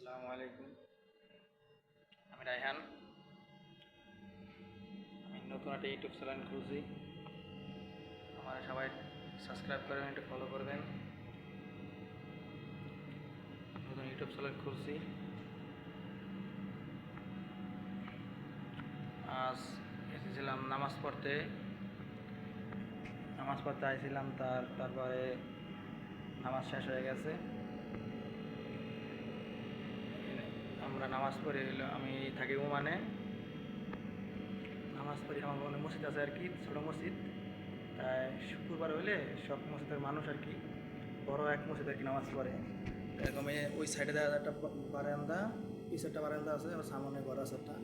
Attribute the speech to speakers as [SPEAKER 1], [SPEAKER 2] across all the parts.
[SPEAKER 1] আসসালামু আলাইকুম। আমি রায়হান। আমি নতুন একটা ইউটিউব চ্যানেল খুলছি। আমার সবাই সাবস্ক্রাইব করবেন, একটু ফলো করবেন। নতুন ইউটিউব চ্যানেল খুলছি। আজ এসেছিলাম নামাজ পড়তে আইছিলাম। তারপরে নামাজ শেষ হয়ে গেছে। আমরা নামাজ পড়ে আমি থাকি ওমানে। নামাজ পড়ি আমার মনে মসজিদ আছে আর কি, ছোটো মসজিদ। তাই শুক্রবার হইলে সব মসজিদের মানুষ আর কি বড় এক মসজিদ আর কি নামাজ পড়ে। এরকম ওই সাইডে দেখা যায় একটা বারান্দা, পিছনে একটা বারান্দা আছে, আর সামনে ঘর আছে একটা।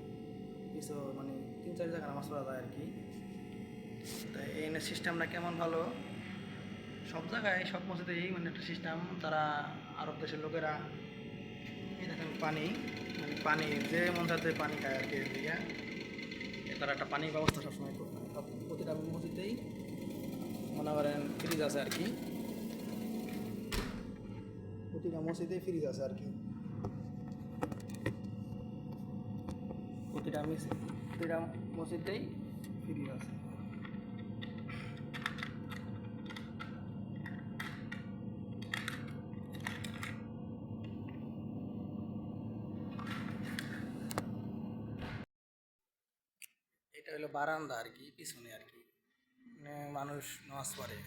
[SPEAKER 1] কিছু মানে 3-4 জায়গায় নামাজ পড়া যায় আর কি। তাই এই সিস্টেমটা কেমন ভালো, সব জায়গায় সব মসজিদেই মানে একটা সিস্টেম। তারা আরব দেশের লোকেরা এই দেখেন পানি, মানে পানি যে মন চাচ্ছে পানি খায় আর কি। এদিকে তারা একটা পানির ব্যবস্থা সবসময় প্রতিটা মসজিদেই মনে করেন ফ্রিজ আছে আর কি। প্রতিটা মসজিদে ফ্রিজ আছে আর কি। প্রতিটা মসজিদেই ফ্রিজ আছে। এটা হলো বারান্দা আর কি, পিছনে আর কি মানে মানুষ নামাজ পড়ে।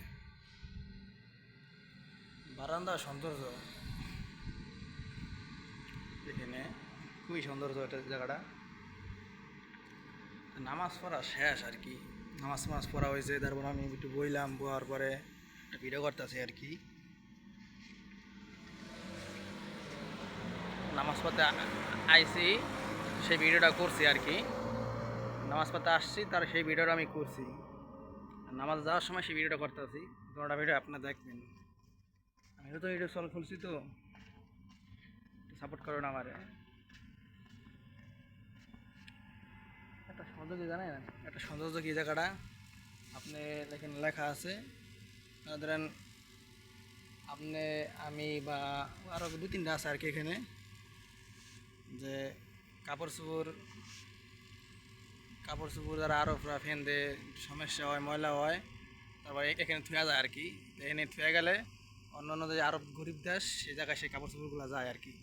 [SPEAKER 1] বারান্দা সৌন্দর্য এখানে খুবই সৌন্দর্য একটা জায়গাটা। নামাজ পড়া শেষ আর কি, নামাজ পড়া হয়েছে। তারপর আমি একটু বইলাম, বওয়ার পরে একটা ভিডিও করতেছি আর কি। নামাজ পড়তে আইসি, সেই ভিডিওটা করছি আর কি। নামাজ পড়তে আসছি, তার সেই ভিডিওটা আমি করছি। নামাজ যাওয়ার সময় সেই ভিডিওটা করতেছি। দুটা ভিডিও আপনারা দেখবেন। আমি তো ইউটিউব চ্যানেল খুলছি, তো সাপোর্ট করুন আমারে। একটা সৌন্দর্য জানেন, একটা সৌন্দর্য কি জায়গাটা আপনি দেখেন লেখা আছে। ধরেন আপনি, আমি বা আরও 2-3টা আছে আর কি এখানে, যে কাপড় চোপড় যারা আরো পুরা ফেন দে সমস্যা হয়, ময়লা হয়, তারপর এখানে থুয়া যায় আর কি। এখানে থুয়া গেলে অন্য অন্য যে আরব গরিব দেশ, সেই জায়গায় সেই কাপড় চোপড়গুলো যায় আর কি।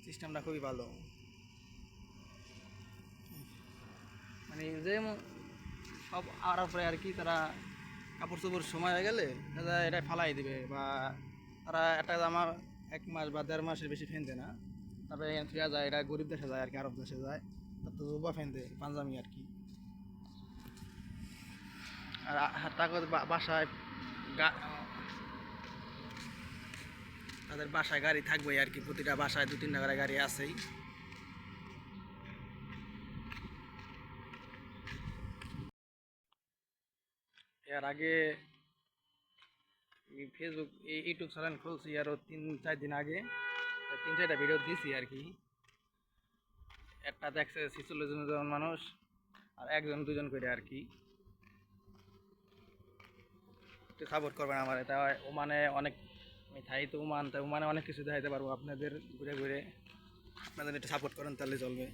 [SPEAKER 1] সিস্টেমটা খুবই ভালো। মানে যে সব আরবরা আর কি, তারা কাপড় চোপড় সময় হয়ে গেলে এটা ফালাই দিবে, বা তারা একটা জামা 1 মাস বা 1.5 মাসের বেশি ফেন দেয় না। তারপরে এখানে থুয়া যায়, এটা গরিব দেশে যায় আর কি, আরব দেশে যায়। তারপর জুব্বা ফেন দেয়, পাঞ্জাবি আর কি। আর তাদের বাসায় তাদের বাসায় গাড়ি থাকবেই আর কি। প্রতিটা বাসায় 2-3টা করে গাড়ি আছেই। এর আগে ফেসবুক ইউটিউব চ্যানেল খুলছি আরও 3-4 দিন আগে। 3-4টা ভিডিও দিছি আর কি। একটা দেখছে 46 জন মানুষ, আর 1-2 জন করে আর কি। একটু সাপোর্ট করবেন আমার। এটা ওমানে অনেক, আমি থাই তো ওমান, তাই ওমানে অনেক কিছু দেখাইতে পারবো আপনাদের ঘুরে ঘুরে। আপনাদের একটু সাপোর্ট করেন, তাহলে চলবে।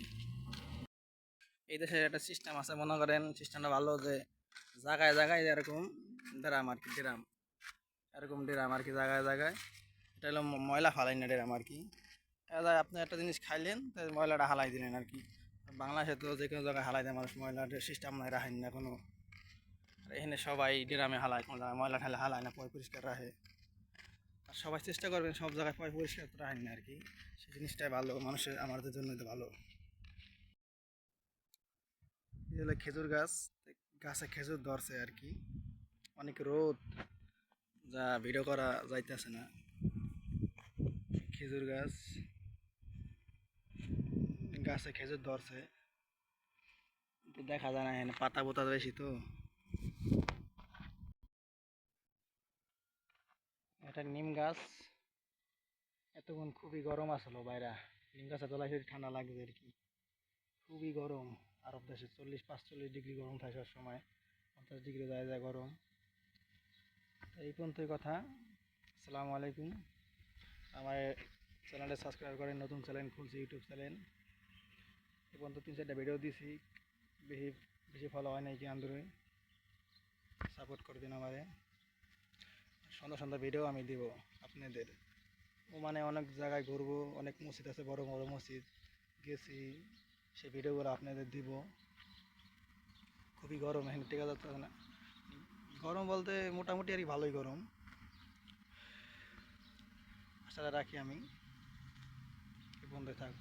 [SPEAKER 1] এই দেশে একটা সিস্টেম আছে, মনে করেন সিস্টেমটা ভালো, যে জায়গায় জায়গায় এরকম ড্রাম আর কি, ড্রাম আর কি জায়গায় জায়গায়। এটা হলো ময়লা ফালাই না ড্রাম আর কি। আপনি একটা জিনিস খাইলেন, তাই ময়লাটা হালাই দিলেন আর কি। বাংলাদেশে তো যে কোনো জায়গায় হালাই দেয় মানুষ, ময়লার সিস্টেম নাই, রাখেন না কোনো। এখানে সবাই ড্রামে হালায়, কোনো জায়গায় ময়লা ঠালে হালায় না, পরিষ্কার রাখে। আর সবাই চেষ্টা করবেন সব জায়গায় পরিষ্কার রাখেন না আর কি। সেই জিনিসটাই ভালো, মানুষের আমাদের জন্য তো ভালো। এই হলো খেজুর গাছ, গাছে খেজুর ধরছে আর কি। অনেক রোদ, যা ভিডিও করা যাইতেছে না। খেজুর গাছে খেজুর ধরছে, দেখা যায় না, এখানে পাতা পোতা বেশি তো। এটা নিম গাছ। এতক্ষণ খুবই গরম আসলো বাইরা, নিম গাছে তোলা ঠান্ডা লাগবে আর কি। খুবই গরম, আরব দেশে 40-45 ডিগ্রি গরম থাকে সব সময়, 50 ডিগ্রি যায় যায় গরম। এই পর্যন্তই কথা। আসসালামু আলাইকুম। আমার চ্যানেলটা সাবস্ক্রাইব করেন, নতুন চ্যানেল খুলছি, ইউটিউব চ্যানেল। এ পর্যন্ত 3-4টা ভিডিও দিছি, বেশি বেশি ফলো হয় নাই কি আন্দোলন। সাপোর্ট করবেন আমারে, সুন্দর সুন্দর ভিডিও আমি দিব আপনাদের। ওমানে অনেক জায়গায় ঘুরবো, অনেক মসজিদ আছে, বড় বড় মসজিদ গেছি, সেই ভিডিওগুলো আপনাদের দিব। খুবই গরম এখানে, টেকা যাচ্ছে না। গরম বলতে মোটামুটি আর কি ভালোই গরম। আশা রাখি আমি, বন্ধে থাক।